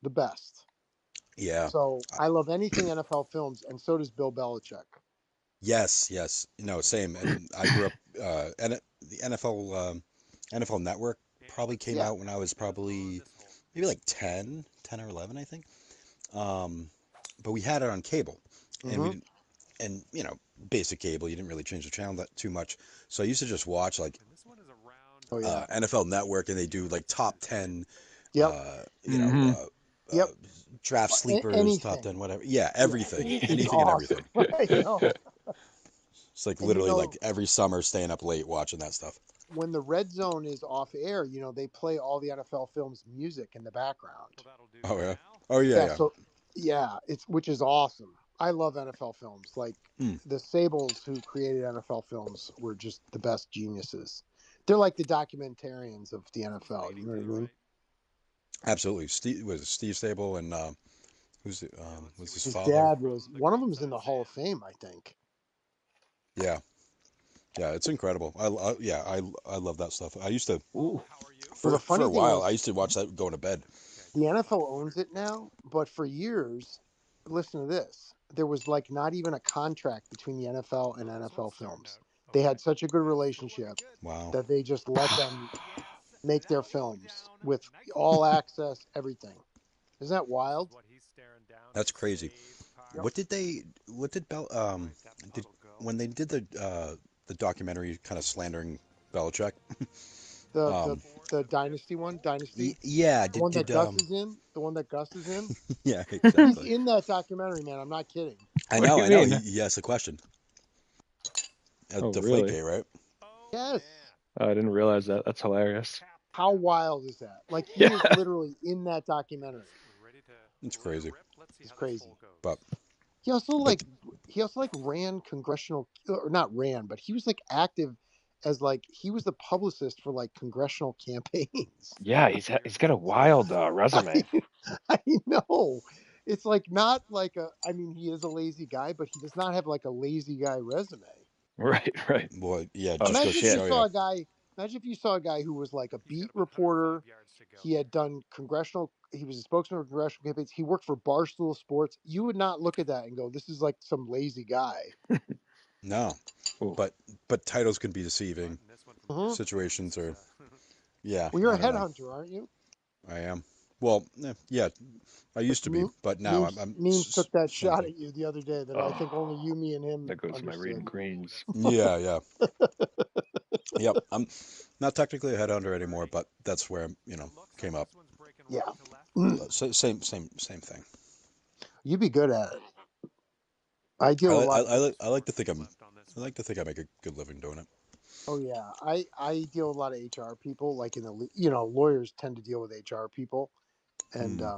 the best. Yeah. So I love anything NFL films, and so does Bill Belichick. Yes, yes. No, same. And I grew up the NFL Network probably came Yeah. out when I was probably maybe like 10 or 11, I think. Um, but we had it on cable, and we Hmm. didn't, and basic cable, you didn't really change the channel that too much. So I used to just watch like Oh yeah. NFL Network, and they do like top 10, Yep. Hmm. uh, Yep. draft sleepers, top Anything. 10, whatever. Yeah, Yeah. everything, It's anything and awesome. everything. I know. It's like And literally like every summer staying up late watching that stuff. when the red zone is off air, they play all the NFL films music in the background. Oh yeah. Oh yeah, Yeah, yeah. so yeah, it's which is awesome. I love NFL films. Like Mm, the Sables who created NFL films were just the best geniuses. They're like the documentarians of the NFL. You know what I mean? absolutely. Steve was Steve Stable and was his His father? dad was one of them is in the Hall of Fame, I think. Yeah, yeah. It's incredible. Yeah, I love that stuff. I used to Ooh. Well, the for funny a thing while. I is, used to watch that going to bed. the NFL owns it now, but for years, listen to this. There was like not even a contract between the NFL and NFL Films. They had such a good relationship Wow, that they just let them make their films with all access, everything. Isn't that wild? that's crazy. Yep. What did did when they did the documentary kind of slandering Belichick? The the Um, the Dynasty one, Dynasty, yeah, the one that Gus is in, the one that Gus is in. yeah, He's exactly. in that documentary, man. I'm not kidding. What do you I know. mean? He asked the question at Oh, really? Deflategate, right? Yes. Oh, I didn't realize that. That's hilarious. How wild is that? Like he is Yeah. literally in that documentary. It's crazy, It's crazy. but He also but like he also like ran congressional or not ran, but he was like active as like he was the publicist for like congressional campaigns. Yeah, he's got a wild I resume. I know. It's like not like a I mean he is a lazy guy, but he does not have like a lazy guy resume. Right, right. well, yeah, Oh just goes Imagine to if you shit. show you. saw a guy. Imagine if you saw a guy who was like a beat reporter. He had done congressional. He was a spokesman for congressional campaigns. He worked for Barstool Sports. You would not look at that and go, "This is like some lazy guy." No, Ooh. but titles can be deceiving. Hmm. Situations are, yeah, Well, you're I a don't know. headhunter, aren't you? I am. Well, yeah, I used to be, but now I'm Memes took that same shot thing. at you the other day that I think only Oh, you, me, and him there goes my understood. reading greens. Yeah, yeah, yep. I'm not technically a headhunter anymore, but that's where came up. Yeah, But same thing. you'd be good at it. I deal with a lot of. I like to think I like to think I make a good living doing it. Oh yeah, I deal with a lot of HR people. Like in the lawyers tend to deal with HR people, and Hmm.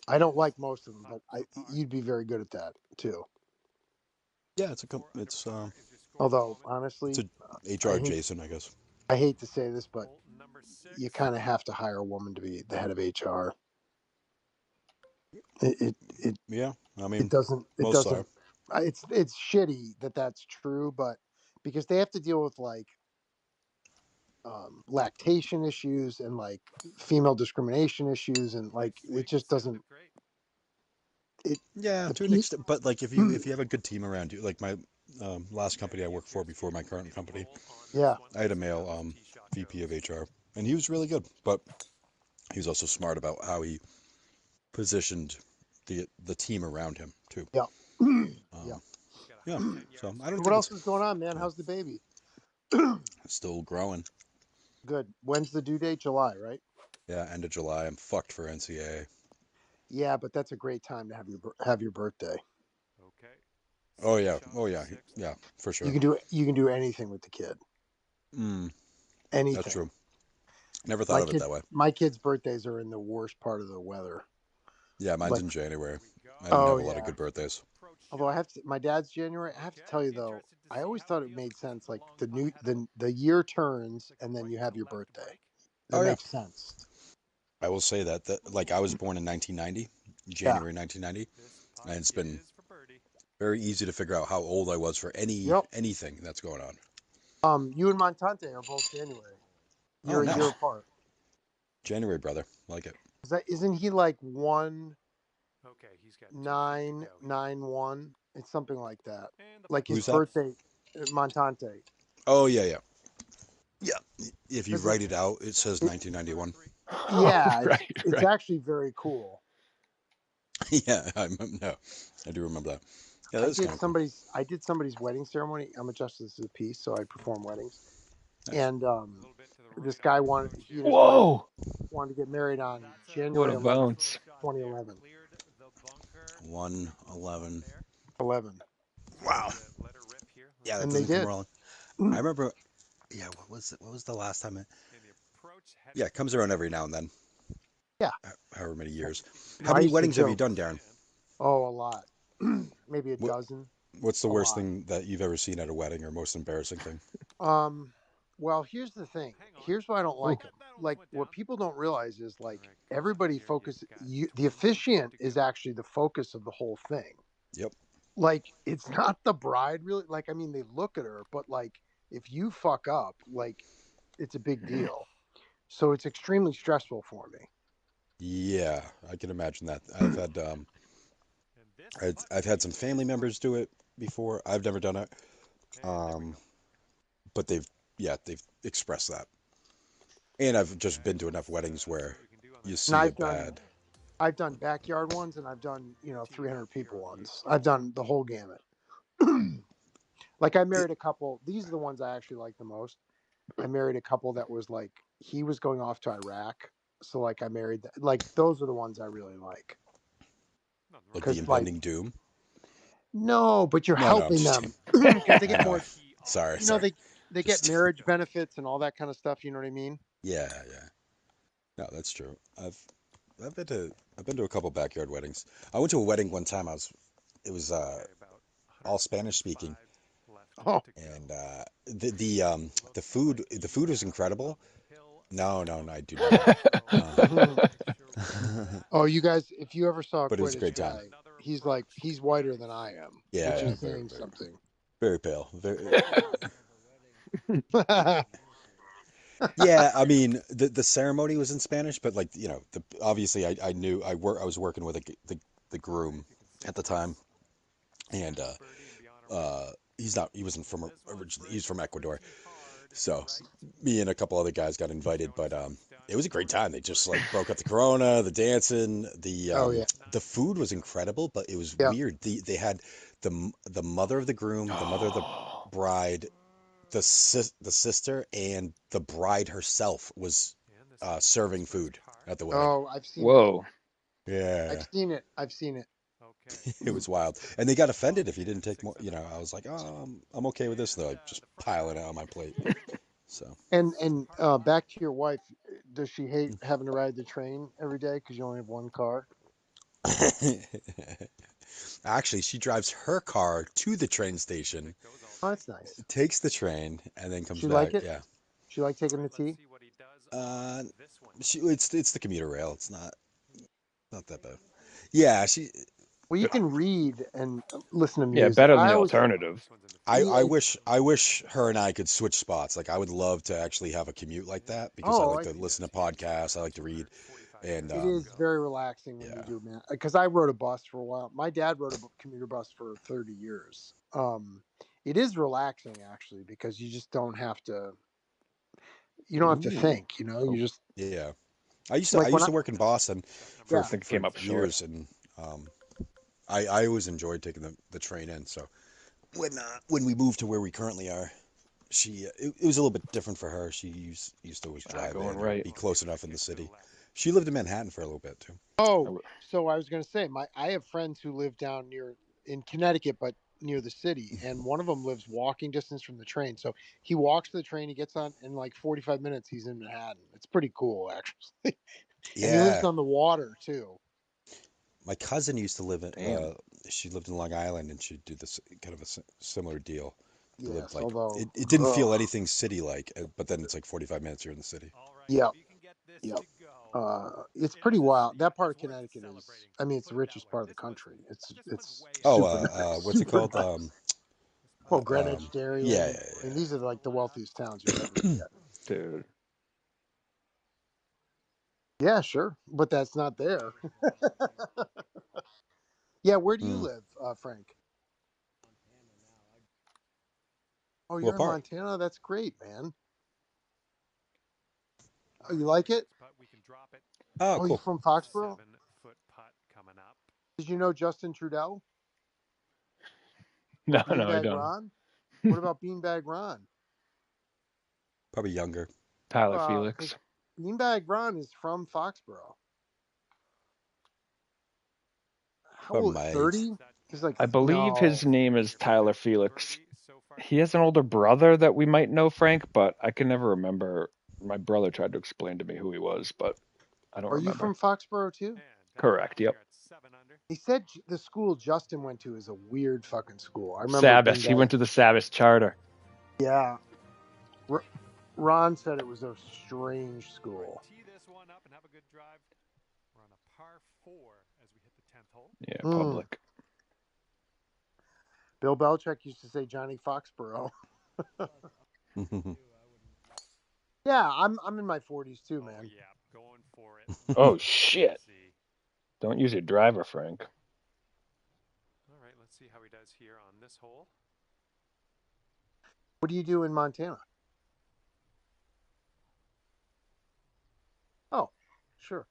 I don't like most of them, but you'd be very good at that too. Yeah, Although it's honestly, a HR I hate adjacent, I guess. I hate to say this, but you kind of have to hire a woman to be the head of HR. It it it, Yeah, I it mean, doesn't it most are. doesn't. It's shitty that that's true, but because they have to deal with like lactation issues and like female discrimination issues, and like it just doesn't it Yeah, the to an pe- extent, but like if you have a good team around you, like my last company I worked for before my current company, yeah. I had a male VP of HR, and he was really good, but he was also smart about how he positioned the team around him too. Yeah. Yeah. Um, yeah, so I don't So what think else it's is going on, man? you know How's the baby? still growing. Good. When's the due date? July, right? Yeah, end of July. I'm fucked for NCAA. Yeah, but that's a great time to have your birthday. Oh yeah, yeah, for sure. You can do anything with the kid. Mm, that's Anything. true. Never thought My of it kid that way. my kids' birthdays are in the worst part of the weather. Yeah, mine's Like in January. I didn't oh have a lot of yeah. good birthdays. Although I have to my dad's January, I have to tell you though, I always thought it made sense like the year turns and then you have your birthday. That Oh yeah, makes sense. I will say that like I was born in 1990, Yeah. January 1990, and it's been very easy to figure out how old I was for Yep. anything that's going on. You and Montante are both January. Oh, You're a year nice. apart. January brother, like it. Isn't he like 1991? It's something like that. Like his Who's that? birthday, Montante. Oh yeah. If you 'Cause write it out, it says it- 1991. yeah, Right, it's right. actually very cool. Yeah, I do remember that. Yeah, that's kind of cool. I did somebody's wedding ceremony. I'm a justice of the peace, so I perform weddings. Nice. And this guy he and his wife Whoa! wanted to get married on What January a 11th, bounce. 2011. 111. 11. Wow. Yeah, that And they doesn't come did. wrong. I remember. Yeah, what was the last time? Yeah, it comes around every now and then. Yeah. However many years. No, How I many used to weddings have you joke. done, Darren? Oh, a lot. Maybe a What dozen. What's the A worst lot. thing that you've ever seen at a wedding, or most embarrassing thing? Well, here's the thing. Here's why I don't like them. Like, what people don't realize is, like, everybody the officiant is actually the focus of the whole thing. Yep. Like, it's not the bride, really. Like, I mean, they look at her, but, like, if you fuck up, like, it's a big deal. So it's extremely stressful for me. Yeah, I can imagine that. I've had some family members do it before. I've never done it. But they've expressed that. And I've just been to enough weddings where you see it bad. I've done backyard ones, and I've done 300 people ones. I've done the whole gamut. Like, I married a couple. These are the ones I actually like the most. I married a couple that was like, he was going off to Iraq, so like I married like those are the ones I really like. Like the impending doom. No, but you're No, helping I'm just them because they get more. Sorry. They get marriage benefits and all that kind of stuff. You know what I mean? Yeah. No, that's true. I've been to a couple backyard weddings. I went to a wedding one time. It was all Spanish speaking, Oh, and the food was incredible. No, I do not. oh, you guys! If you ever saw a But it was a Quidditch great time. guy, he's whiter than I am, Yeah, which is very, saying very, something. very pale. Yeah, I mean the ceremony was in Spanish, but like obviously I knew I was working with the groom at the time, and he wasn't from originally, he's from Ecuador, so me and a couple other guys got invited, but it was a great time. They just like broke up the Corona, the dancing, Oh yeah, the food was incredible, but it was yeah. weird. They had the mother of the groom, the mother of the bride, the sister, and the bride herself was serving food at the wedding. Oh, I've seen that. Whoa. Yeah, I've seen it. it was wild, and they got offended if you didn't take more. I was like, oh, I'm okay with this. They're like, just piling it on my plate. So. And back to your wife, does she hate having to ride the train every day because you only have one car? Actually, she drives her car to the train station, Oh, that's nice. takes the train, and then comes She back. like it? Yeah. She like taking the tea? It's the commuter rail. It's not that bad. Yeah, Well, you can read and listen to Yeah, music. better than the alternative. I wish her and I could switch spots. Like I would love to actually have a commute like that because I like to listen to podcasts. I like to read, and it is very relaxing when you do, man. Because I rode a bus for a while. My dad rode a commuter bus for 30 years. It is relaxing actually because you just don't have to. You don't have to think. You just yeah. I used like to work in Boston for I think it came up years, short. and I always enjoyed taking the train in. So when we moved to where we currently are, it was a little bit different for her. She used to always drive Going in, right. be close enough in the city. She lived in Manhattan for a little bit too. Oh, so I was going to say, I have friends who live down in Connecticut, but near the city, and one of them lives walking distance from the train. So he walks to the train, he gets on, in like 45 minutes, he's in Manhattan. It's pretty cool, actually. And he lives on the water too. My cousin used to live she lived in Long Island, and she'd do this kind of a similar deal. Yes, Like although it didn't feel anything city-like, but then it's like 45 minutes you're in the city. Yep. It's pretty wild. That part of Connecticut is, I mean, it's the richest part of the country. It's super nice. What's it called? Well, Greenwich, Darien. Yeah. I mean, these are like the wealthiest towns you'll ever get. Dude. Yeah, sure, but that's not there. Yeah, where do you Mm. live, Frank? Oh, What you're in part? Montana. That's great, man. Oh, you like it? Oh, Oh, you're cool. from Foxborough. Did you know Justin Trudeau or No, no, I Beanbag don't. Ron? What about Beanbag Ron? Probably younger. Tyler Because Felix. Beanbag Ron is from Foxborough. How Probably old? my age. 30? He's like, I believe no. his name is Tyler Felix. He has an older brother that we might know, Frank, but I can never remember. My brother tried to explain to me who he was, but I don't Are you remember. from Foxborough too? Correct. Yep. He said the school Justin went to is a weird fucking school. I remember Sabas. He Beanbag. went to the Sabas charter. Yeah. Ron said it was a strange school. Yeah, Mm. public. Bill Belichick used to say Johnny Foxborough. Yeah, I'm in my 40s too, man. Oh shit! Don't use your driver, Frank. What do you do in Montana? Oh, sure.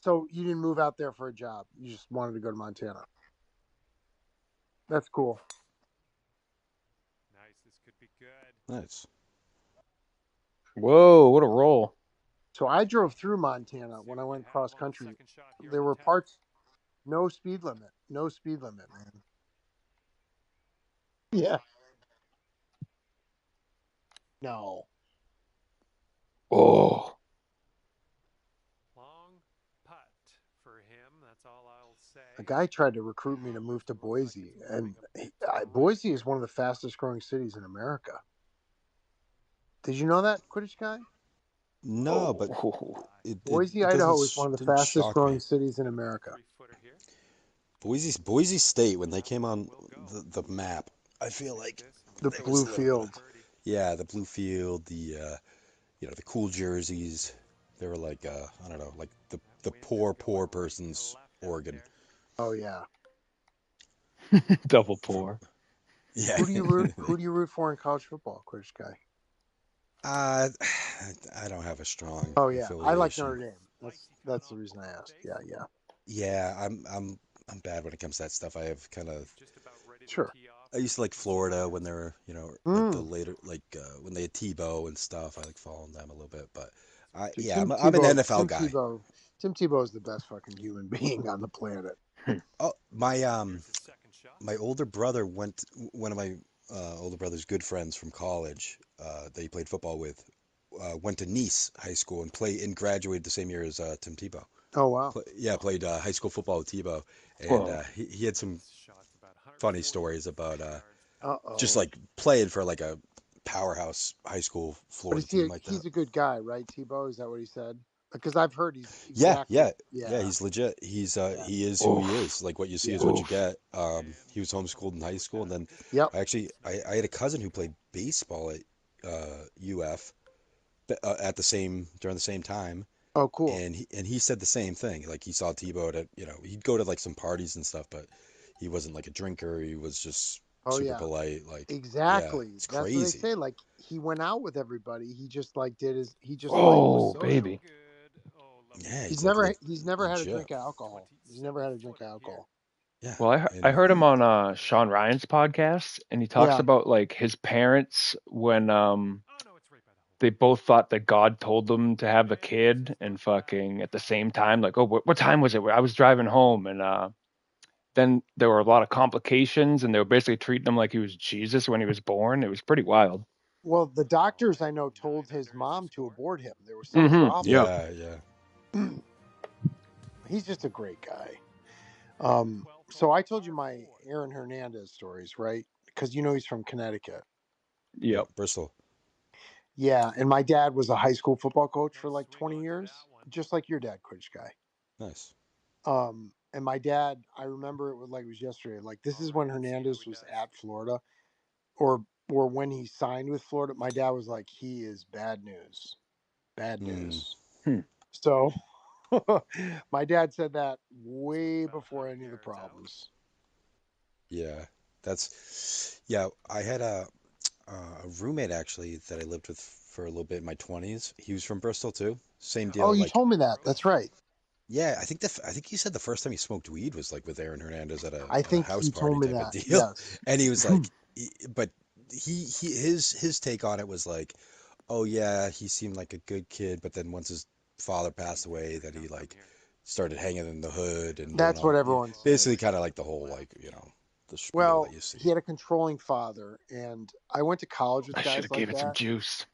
So you didn't move out there for a job. You just wanted to go to Montana. That's cool. Nice. Whoa, what a roll! So I drove through Montana when I went cross country. There were parts, no speed limit, man. Yeah. No. Oh, A guy tried to recruit me to move to Boise, and Boise is one of the fastest growing cities in America. Did you know that, Quidditch guy? No, but oh. Boise, it doesn't Idaho is one of the didn't fastest shock growing me. cities in America. Boise State, when they came on the map, I feel like The there was blue a little bit of, field. yeah, the blue field, the the cool jerseys. They were like I don't know, like the poor person's Oregon. Oh yeah. Double From pour. yeah. Who do you root for in college football, Quidditch guy? uh, I don't have a strong Oh yeah, I like affiliation. Notre Dame. That's the reason I asked. Yeah. Yeah, I'm bad when it comes to that stuff. I have kind of Sure. I used to like Florida when they were, like the later, like when they had Tebow and stuff. I like following them a little bit, but Dude, I'm an NFL Tim guy. Tebow, Tim Tebow is the best fucking human being on the planet. Oh, my older brother one of my older brother's good friends from college that he played football with went to Nice High School and graduated the same year as Tim Tebow. Oh wow. Played high school football with Tebow, and Whoa. he had some funny stories about just Uh-oh. like playing for like a powerhouse high school But Florida team like that. he's a good guy, right, Tebow? Is that what he said? Because I've heard he's Yeah, exactly. yeah. He's legit. Yeah. He is who he Oof. is. Like what you see Yeah. is what you Oof. get. He was homeschooled in high school, and then Yep. I had a cousin who played baseball at UF at the same during the same time, Oh, cool. and he said the same thing. Like he saw Tebow at he'd go to like some parties and stuff, but he wasn't like a drinker. He was just Oh super yeah. polite. Like yeah, Exactly. it's That's what they crazy. say. Like he went out with everybody. He just like he just like was Oh, social. baby. Yeah, He's he's like never had a legit. drink of alcohol. He's never had a drink of alcohol. Yeah, Well, I and heard him on Sean Ryan's podcast, and he talks Yeah. about like his parents when they both thought that God told them to have a kid, and fucking at the same time, like, oh, what time was it? I was driving home, and then there were a lot of complications, and they were basically treating him like he was Jesus when he was born. It was pretty wild. Well, the doctors I know told his mom to abort him. There was some Mm-hmm. problem. Yep. yeah. He's just a great guy. So I told you my Aaron Hernandez stories, right? Because he's from Connecticut. Yeah, Yep. Bristol. Yeah, and my dad was a high school football coach for like 20 years, just like your dad, Quidditch guy. Nice. And my dad, I remember it like it was yesterday. Like this is when Hernandez was at Florida, or when he signed with Florida. My dad was like, he is bad news, bad news. So my dad said that way before any of the problems. Yeah, I had a roommate actually that I lived with for a little bit in my 20s. He was from Bristol too. Same Oh, deal. you Like, told me that. That's right. yeah, I think he said the first time he smoked weed was like with Aaron Hernandez I at a think house he told party me type of that. deal. Yes. And he was like, but his take on it was like, oh yeah, he seemed like a good kid, but then once his father passed away, that he like started hanging in the hood and doing That's all what everyone basically says. kind of like the whole like the spiel that Well, you see. he had a controlling father, and I went to college with I should guys have like gave it some that, juice.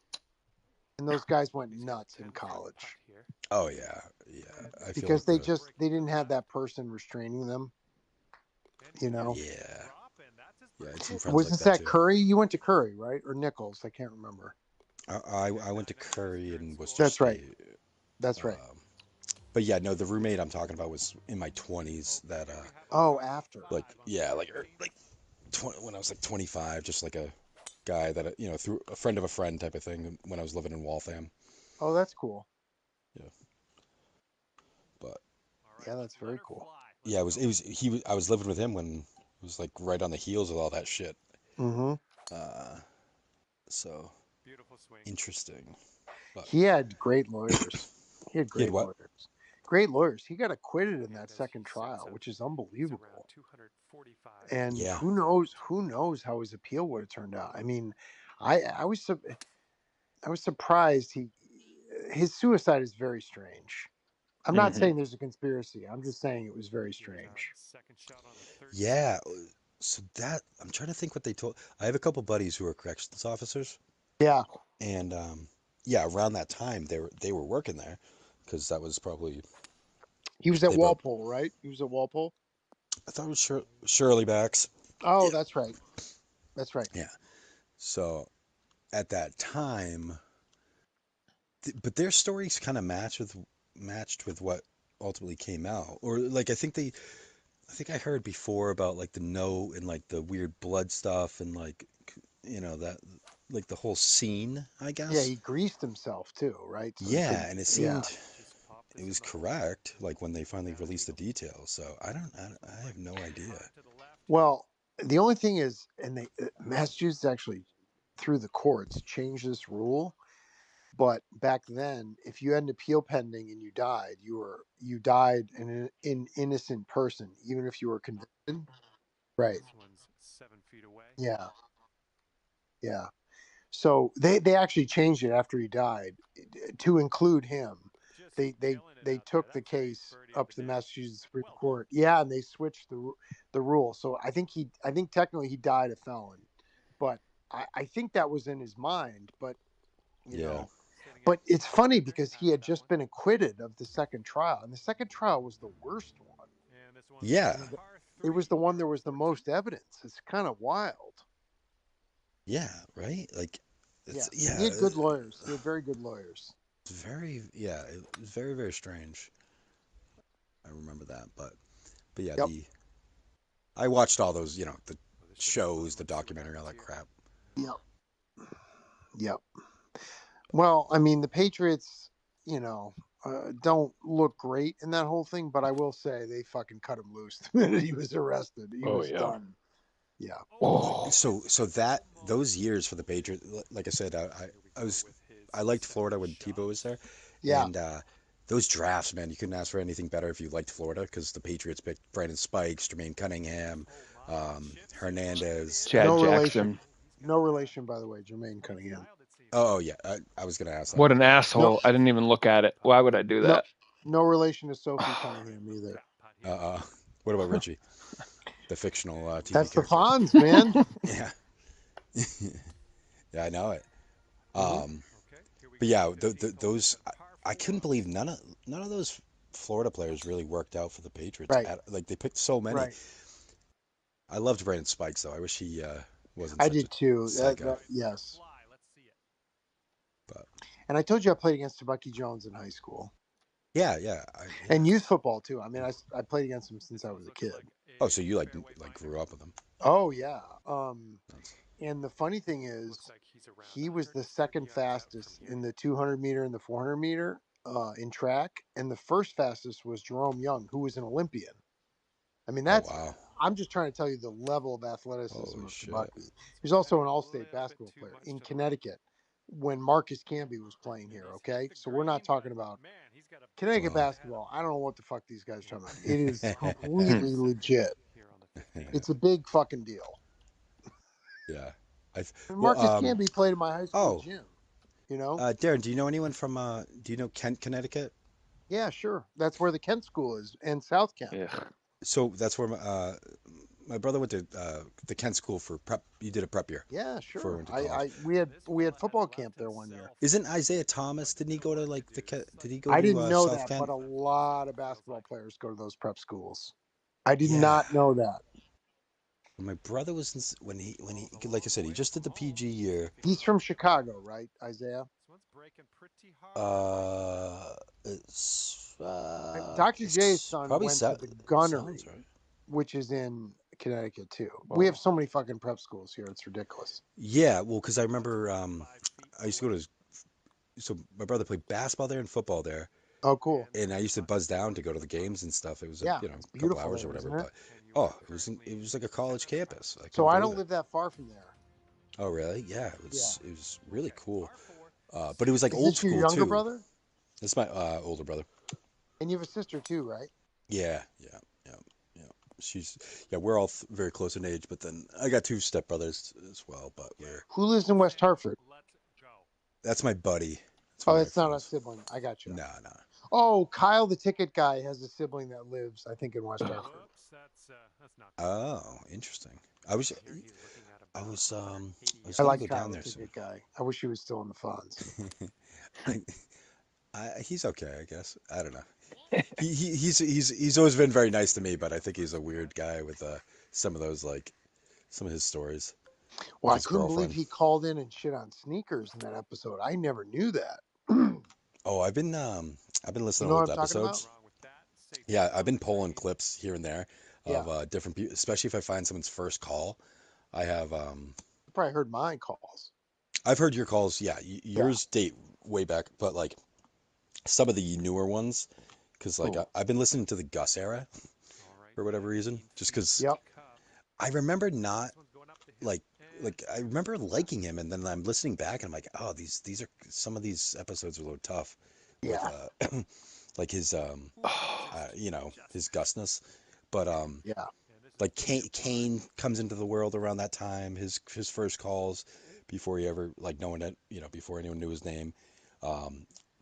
and those guys went nuts in college Oh yeah, I feel because like they didn't have that person restraining them. You know, yeah, yeah, I had some friends was like this that at too. Curry? You went to Curry, right, or Nichols? I can't remember. I went to Curry and Worcester That's right. State. That's right. Um, but yeah, no, the roommate I'm talking about was in my 20s. That Oh, after. like yeah, like 20, when I was like 25, just like a guy that through a friend of a friend type of thing when I was living in Waltham. Oh, that's cool. Yeah, but Yeah, that's very cool. yeah, I was living with him when it was like right on the heels of all that shit. Mm-hmm. Uh, so interesting. But He had great lawyers. He had he had great what? lawyers. Great lawyers. He got acquitted in that second trial, which is unbelievable. And Yeah, who knows how his appeal would have turned out. I mean, I was surprised his suicide is very strange. I'm not Hmm. saying there's a conspiracy. I'm just saying it was very strange. yeah. So that I'm trying to think what they told. I have a couple buddies who are corrections officers, Yeah. and yeah, around that time they were working there because that was probably He was at they brought. Walpole, right? He was at Walpole. I thought it was Shirley Backs. Oh, Yeah, that's right. That's right. yeah. So at that time, but their stories kind of matched with what ultimately came out, or like I think I heard before about like the note and like the weird blood stuff and like that like the whole scene, I Yeah, guess. he greased himself too, right? So he could. Yeah, and it Yeah. seemed it was correct, like when they finally released the details. So I have no idea. Well, the only thing is, and Massachusetts actually, through the courts, changed this rule. But back then, if you had an appeal pending and you died an innocent person, even if you were convicted. Right. Yeah. Yeah. So they actually changed it after he died to include him. They took the case up to the Massachusetts Supreme Court. Yeah, and they switched the rule. So I think technically he died a felon, but I think that was in his mind. But you Yeah. know, but it's funny because he had just been acquitted of the second trial, and the second trial was the worst one. Yeah. You know, it was the one there was the most evidence. It's kind of wild. Yeah, right? Like Yeah, it's and he had good lawyers. He had very good lawyers. it was very, very strange. I remember that, but yeah, Yep. the I watched all those, the shows, the documentary, all that crap. Yep. Yep. Well, I mean, the Patriots, you know, don't look great in that whole thing, but I will say they fucking cut him loose the minute he was arrested. He Oh was yeah. done. Yeah. Oh. So that those years for the Patriots, like I said, I liked Florida when Tebow was there, Yeah. and those drafts, man, you couldn't ask for anything better if you liked Florida because the Patriots picked Brandon Spikes, Jermaine Cunningham, Hernandez. Chad No relation. Jackson. No relation, by the way, Jermaine Cunningham. Oh yeah, I was gonna ask that. What an No, asshole. I didn't even look at it. Why would I do no, that? no relation to Sophie Cunningham either. What about Richie, the fictional TV That's the character? Fonz, man. Yeah, yeah, I know it. Hmm. But yeah, those I couldn't believe none of those Florida players really worked out for the Patriots. Right. Like they picked so many. Right. I loved Brandon Spikes though. I wish he wasn't I such a did too. psycho. Yes. But And I told you I played against Bucky Jones in high school yeah, and youth football too. I mean, I played against him since I was a kid. Oh, so you like grew up with him? Oh yeah. That's, And the funny thing is, he was the second fastest in the 200 meter and the 400 meter. in track, and the first fastest was Jerome Young, who was an Olympian. I mean, Oh wow. I'm just trying to tell you the level of athleticism Holy of shit. Bucky. He was also an all-state basketball player in Connecticut when Marcus Camby was playing here. Okay, so we're not talking about Connecticut Wow. basketball. I don't know what the fuck these guys are talking about. It is completely legit. It's a big fucking deal. Yeah. And Well, Marcus Camby played in my high school oh, gym. You know? Darren, do you know anyone from do you know Kent, Connecticut? Yeah, sure. That's where the Kent School is, and South Kent. Ugh. So that's where my brother went to the Kent School for prep. You did a prep year Yeah, before he sure. went to college. We had football camp there one year. Isn't Isaiah Thomas? Didn't he go to like did he go I to didn't know South that, Kent? but a lot of basketball players go to those prep schools. I did Yeah. not know that. My brother was when he like I said, he just did the PG year. He's from Chicago, right, Isaiah? It's Dr. J's it's son probably went to the sounds Gunnery, right. which is in Connecticut too. We have so many fucking prep schools here; it's ridiculous. Yeah, well, because I remember I used to go to so my brother played basketball there and football there, Oh, cool. and I used to buzz down to go to the games and stuff. It was Yeah, a it's a couple beautiful hours or there, whatever, isn't it? but oh, it was like a college campus. I So couldn't I believe don't it. live that far from there. Oh, really? Yeah, Yeah. it was really cool. But it was like Is old this your school younger too. brother? This is my older brother. And you have a sister too, right? Yeah, yeah, yeah, yeah. She's yeah. We're all very close in age, but then I got two stepbrothers as well. But Who lives in West Hartford? that's my buddy. It's Oh, one of my it's not a friends. sibling. I got you. Nah, nah. Oh, Kyle, the ticket guy, has a sibling that lives, I think, in West Hartford. Oh, interesting. I was I was I gonna like go Kyle, down the there soon. ticket guy. I wish he was still in the funds. He's okay, I guess. I don't know. He's always been very nice to me, but I think he's a weird guy with some of those like some of his stories Well, with I his couldn't believe girlfriend. he called in and shit on sneakers in that episode. I never knew that. Oh, I've been You listening know to what old I'm talking about? episodes. Yeah, I've been pulling clips here and there Yeah. of different people, especially if I find someone's first call. I have You probably heard my calls. I've heard your calls. Yeah, Yeah. yours date way back, but like some of the newer ones, because like Cool. I've been listening to the Gus era for whatever reason, just because Yep. I remember not like I remember liking him, and then I'm listening back and I'm like, oh, these are some of these episodes are a little tough with Yeah. like his his Gusness, but Yeah. like Kane comes into the world around that time, his first calls before he ever like no one before anyone knew his name.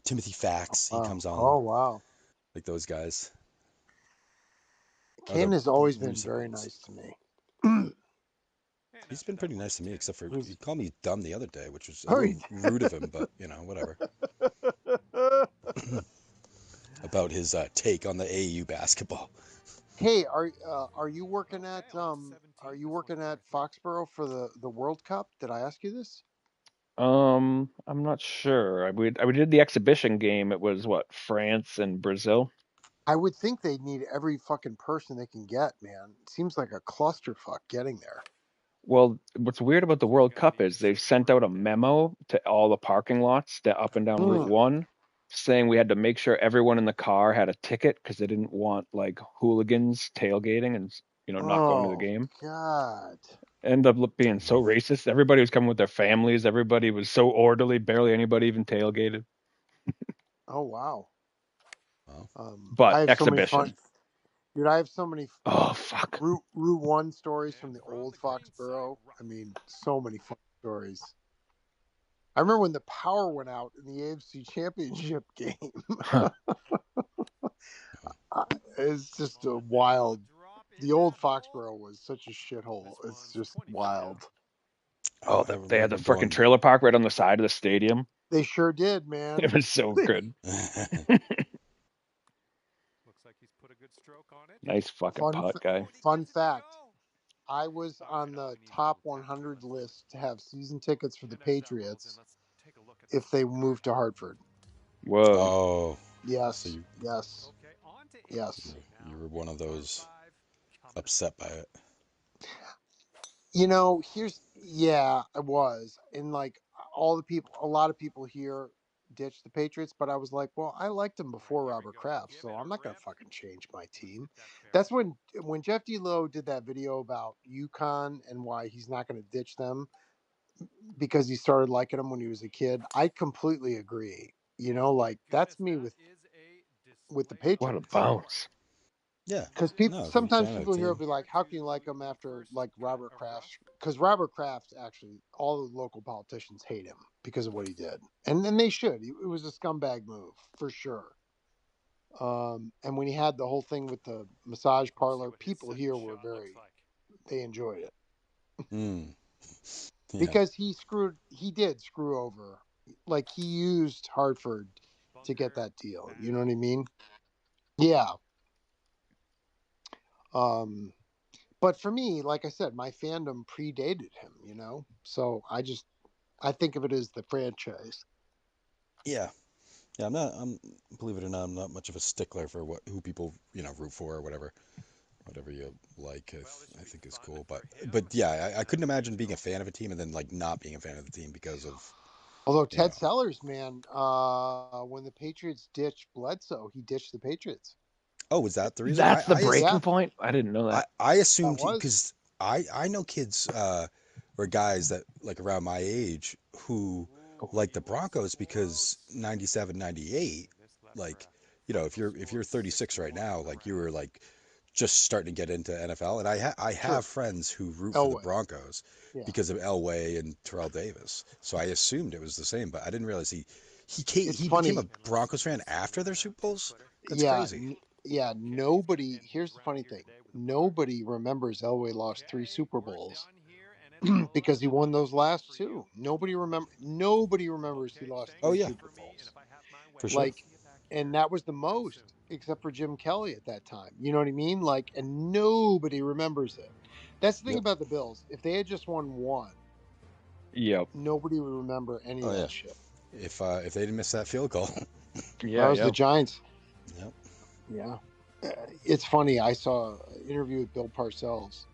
Timothy Fax, he Wow. comes on Oh, wow. like those guys. Are Ken the has always been recent very ones. nice to me. He's been pretty nice to me, except for he He's- called me dumb the other day, which was a Oh, little rude of him, but whatever. About his take on the AU basketball. Hey, are you working at Foxborough for the World Cup? Did I ask you this? I'm not sure. We did the exhibition game. It was what, France and Brazil? I would think they need every fucking person they can get, man. It seems like a clusterfuck getting there. Well, what's weird about the World Cup is they've sent out a memo to all the parking lots that up and down Route 1 saying we had to make sure everyone in the car had a ticket because they didn't want like hooligans tailgating and not going to the game. God. Ended up being so racist. Everybody was coming with their families. Everybody was so orderly. Barely anybody even tailgated. Oh wow. Wow. But I have exhibition. so many fun. Dude, I have so many Oh fuck. Route 1 stories from the old Foxborough. I mean, so many fun stories. I remember when the power went out in the AFC Championship game. It's just a wild. The old Foxborough was such a shithole. It's just wild. Oh, I they had the remember freaking going. trailer park right on the side of the stadium. They sure did, man. It was so good. Nice fucking putt, guy. Fun fact. I was on the top 100 list to have season tickets for the Patriots if they moved to Hartford. Whoa. Oh. Yes. So Yes. You were one of those upset by it. I was. And like a lot of people here ditch the Patriots, but I was like, well, I liked him before Robert Kraft, so I'm not gonna fucking change my team. That's when Jeff D'Lo did that video about UConn and why he's not gonna ditch them because he started liking them when he was a kid. I completely agree. You know, like that's me with the What a Patriots. bounce. Yeah. Because people No, if you're a sometimes fan of people the here will team. be like, "How can you like him after like Robert Kraft?" Because Robert Kraft actually, all the local politicians hate him because of what he did, and they should. It was a scumbag move for sure. And when he had the whole thing with the massage parlor, people here were they enjoyed it Mm. Yeah. because he did screw over, like he used Hartford to get that deal. You know what I mean? Yeah. But for me, like I said, my fandom predated him, you know? So I think of it as the franchise. Yeah. Yeah, believe it or not, I'm not much of a stickler for who people, root for or whatever you like. I think is cool, but yeah, I couldn't imagine being a fan of a team and then like not being a fan of the team because of, Although you know. Ted Sellers, man, when the Patriots ditched Bledsoe, he ditched the Patriots. Oh, was that the reason? That's the breaking Yeah, point? I didn't know that. I that assumed was. because I know kids or guys that like around my age who like the Broncos because 97, 98, like, if you're 36 right now, like you were like just starting to get into NFL, and I Sure. have friends who root for the Elway. Broncos Yeah. because of Elway and Terrell Davis. So I assumed it was the same, but I didn't realize It's he became a funny. Broncos fan after their Super Bowls. That's Yeah. crazy. Yeah. Nobody, here's the funny thing, nobody remembers Elway lost 3 Super Bowls because he won those last 2. Nobody remembers he lost Oh 3 yeah, Super Bowls. for sure. Like, and that was the most, except for Jim Kelly at that time. You know what I mean? Like, and nobody remembers it. That's the thing Yep. about the Bills. If they had just won one, Yep. nobody would remember any Oh of yeah. that shit. If they didn't miss that field goal. That Yeah, was the yeah. Giants. Yep. Yeah. It's funny. I saw an interview with Bill Parcells,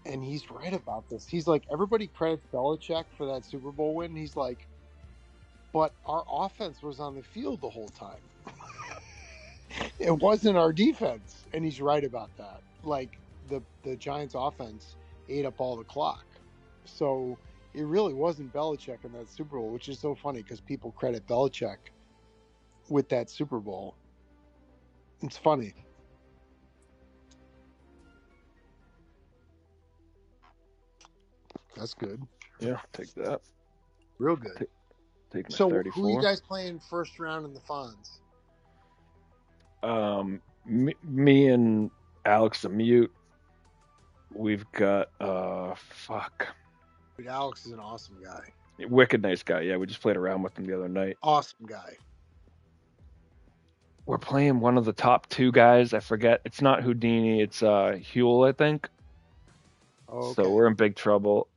and he's right about this. He's like, everybody credits Belichick for that Super Bowl win. He's like, but our offense was on the field the whole time. It wasn't our defense. And he's right about that. Like, the Giants offense ate up all the clock. So it really wasn't Belichick in that Super Bowl, which is so funny because people credit Belichick with that Super Bowl. It's funny. That's good. Yeah, take that. Real good. Take my So who are 34. you guys playing first round in the Fonz? Me and Alex the Mute, we've got fuck. Dude, Alex is an awesome guy. Wicked nice guy. Yeah, we just played around with him the other night. Awesome guy. We're playing one of the top 2 guys. I forget. It's not Houdini. It's Huel, I think. Oh, okay. So we're in big trouble.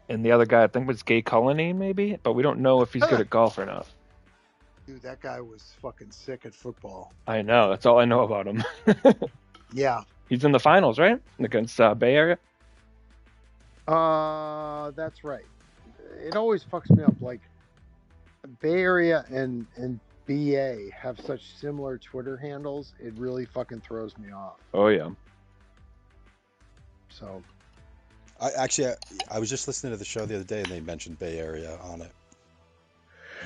And the other guy, I think, was Gay Cullinane, maybe, but we don't know if he's good at golf or not. Dude, that guy was fucking sick at football. I know. That's all I know about him. Yeah. He's in the finals, right? Against Bay Area? That's right. It always fucks me up. Like, Bay Area and BA have such similar Twitter handles. It really fucking throws me off. Oh, yeah. So. I was just listening to the show the other day and they mentioned Bay Area on it.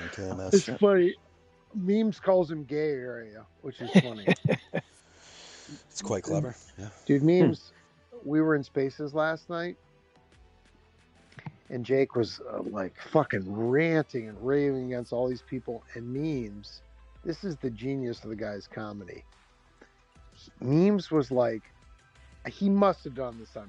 Okay, It's funny. Memes calls him Gay Area, which is funny. It's quite clever. Yeah. Dude, Memes, we were in Spaces last night, and Jake was like fucking ranting and raving against all these people. And Memes, this is the genius of the guy's comedy. Memes was like, he must have done this on